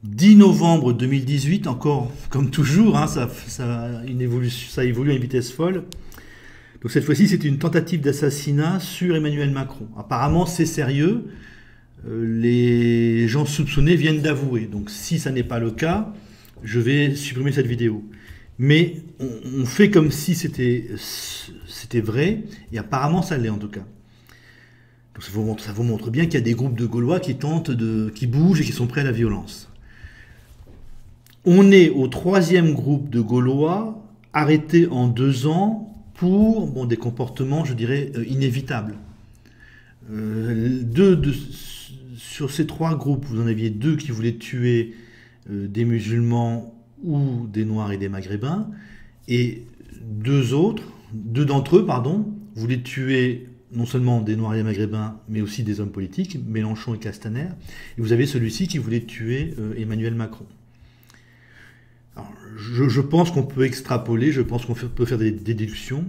10 novembre 2018, encore comme toujours, hein, ça évolue à une vitesse folle. Donc cette fois-ci, c'est une tentative d'assassinat sur Emmanuel Macron. Apparemment, c'est sérieux. Les gens soupçonnés viennent d'avouer. Donc si ça n'est pas le cas, je vais supprimer cette vidéo. Mais on fait comme si c'était vrai, et apparemment ça l'est en tout cas. Donc ça vous montre bien qu'il y a des groupes de Gaulois qui bougent et qui sont prêts à la violence. On est au troisième groupe de Gaulois arrêtés en 2 ans pour des comportements, je dirais, inévitables. Sur ces trois groupes, vous en aviez deux qui voulaient tuer des musulmans ou des Noirs et des Maghrébins, et deux d'entre eux, voulaient tuer non seulement des Noirs et des Maghrébins, mais aussi des hommes politiques, Mélenchon et Castaner, et vous avez celui-ci qui voulait tuer Emmanuel Macron. Alors, je pense qu'on peut extrapoler, je pense qu'on peut faire des déductions.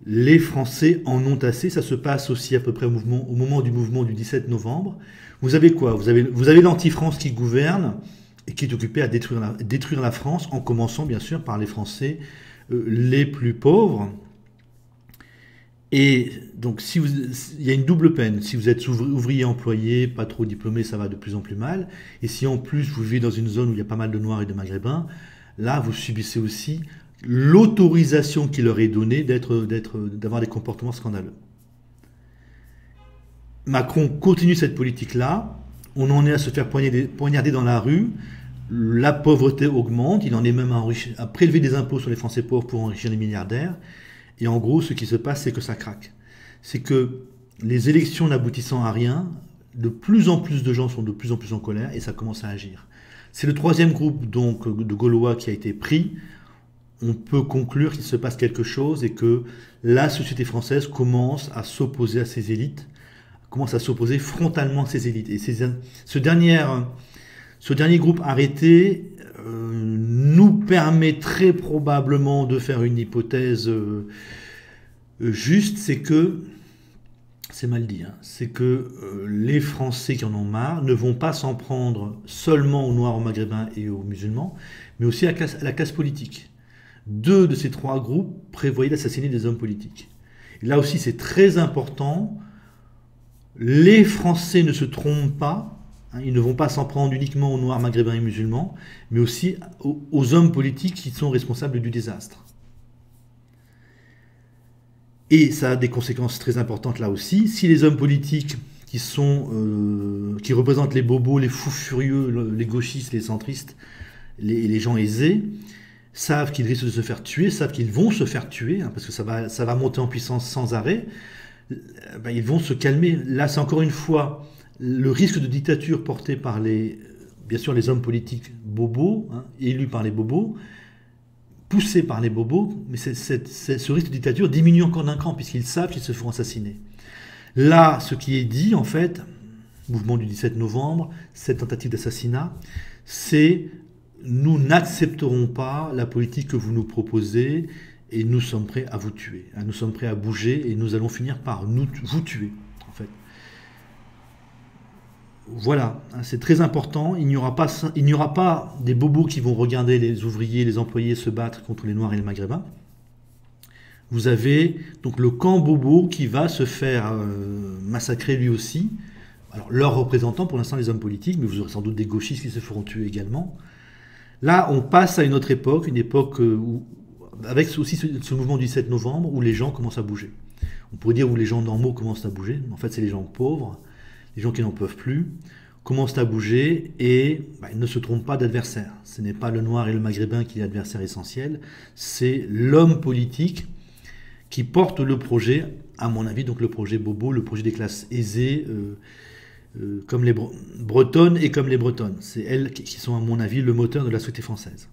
Les Français en ont assez, ça se passe aussi à peu près au moment du mouvement du 17 novembre. Vous avez quoi? Vous avez l'anti-France qui gouverne et qui est occupé à détruire la France, en commençant bien sûr par les Français les plus pauvres. Et donc il y a une double peine. Si vous êtes ouvrier employé, pas trop diplômé, ça va de plus en plus mal. Et si en plus vous vivez dans une zone où il y a pas mal de Noirs et de Maghrébins, là vous subissez aussi l'autorisation qui leur est donnée d'avoir des comportements scandaleux. Macron continue cette politique-là, on en est à se faire poignarder dans la rue, la pauvreté augmente, il en est même à prélever des impôts sur les Français pauvres pour enrichir les milliardaires, et en gros ce qui se passe c'est que ça craque. C'est que les élections n'aboutissant à rien, de plus en plus de gens sont de plus en plus en colère, et ça commence à agir. C'est le troisième groupe donc de Gaulois qui a été pris. On peut conclure qu'il se passe quelque chose et que la société française commence à s'opposer à ces élites, commence à s'opposer frontalement à ces élites. Et ce dernier groupe arrêté nous permettrait probablement de faire une hypothèse juste, c'est que, c'est mal dit, hein, c'est que les Français qui en ont marre ne vont pas s'en prendre seulement aux Noirs, aux Maghrébins et aux musulmans, mais aussi à la classe politique. Deux de ces trois groupes prévoyaient d'assassiner des hommes politiques. Et là aussi, c'est très important. Les Français ne se trompent pas. Hein, ils ne vont pas s'en prendre uniquement aux Noirs, Maghrébins et musulmans, mais aussi aux hommes politiques qui sont responsables du désastre. Et ça a des conséquences très importantes là aussi. Si les hommes politiques qui représentent les bobos, les fous furieux, les gauchistes, les centristes, les gens aisés, savent qu'ils risquent de se faire tuer, savent qu'ils vont se faire tuer, hein, parce que ça va monter en puissance sans arrêt, ils vont se calmer. Là, c'est encore une fois le risque de dictature porté par bien sûr les hommes politiques bobos, hein, élus par les bobos, poussés par les bobos, mais ce risque de dictature diminue encore d'un cran, puisqu'ils savent qu'ils se feront assassiner. Là, ce qui est dit, en fait, mouvement du 17 novembre, cette tentative d'assassinat, c'est: nous n'accepterons pas la politique que vous nous proposez et nous sommes prêts à vous tuer. Nous sommes prêts à bouger et nous allons finir par vous tuer, en fait. Voilà, c'est très important. Il n'y aura pas des bobos qui vont regarder les ouvriers, les employés se battre contre les Noirs et les Maghrébins. Vous avez donc le camp bobo qui va se faire massacrer lui aussi. Alors, leurs représentants, pour l'instant, les hommes politiques, mais vous aurez sans doute des gauchistes qui se feront tuer également. Là, on passe à une autre époque, avec aussi ce mouvement du 7 novembre, où les gens commencent à bouger. On pourrait dire où les gens normaux commencent à bouger, mais en fait c'est les gens pauvres, les gens qui n'en peuvent plus, commencent à bouger et ils ne se trompent pas d'adversaire. Ce n'est pas le Noir et le Maghrébin qui est l'adversaire essentiel, c'est l'homme politique qui porte le projet, à mon avis, donc le projet bobo, le projet des classes aisées, comme les Bretonnes et comme les Bretonnes. C'est elles qui sont, à mon avis, le moteur de la société française.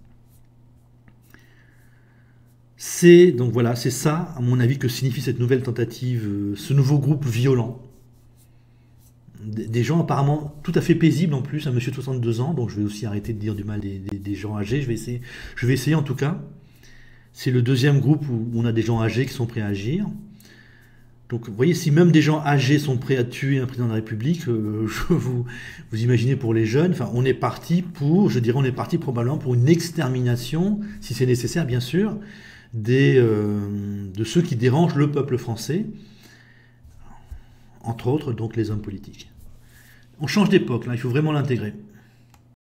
Donc voilà, c'est ça, à mon avis, que signifie cette nouvelle tentative, ce nouveau groupe violent. Des gens apparemment tout à fait paisibles en plus, un monsieur de 62 ans, donc je vais aussi arrêter de dire du mal des gens âgés, je vais essayer en tout cas. C'est le deuxième groupe où on a des gens âgés qui sont prêts à agir. Donc vous voyez, si même des gens âgés sont prêts à tuer un président de la République, vous imaginez pour les jeunes, enfin, on est parti pour, je dirais, on est parti probablement pour une extermination, si c'est nécessaire bien sûr, de ceux qui dérangent le peuple français, entre autres donc les hommes politiques. On change d'époque, là, il faut vraiment l'intégrer.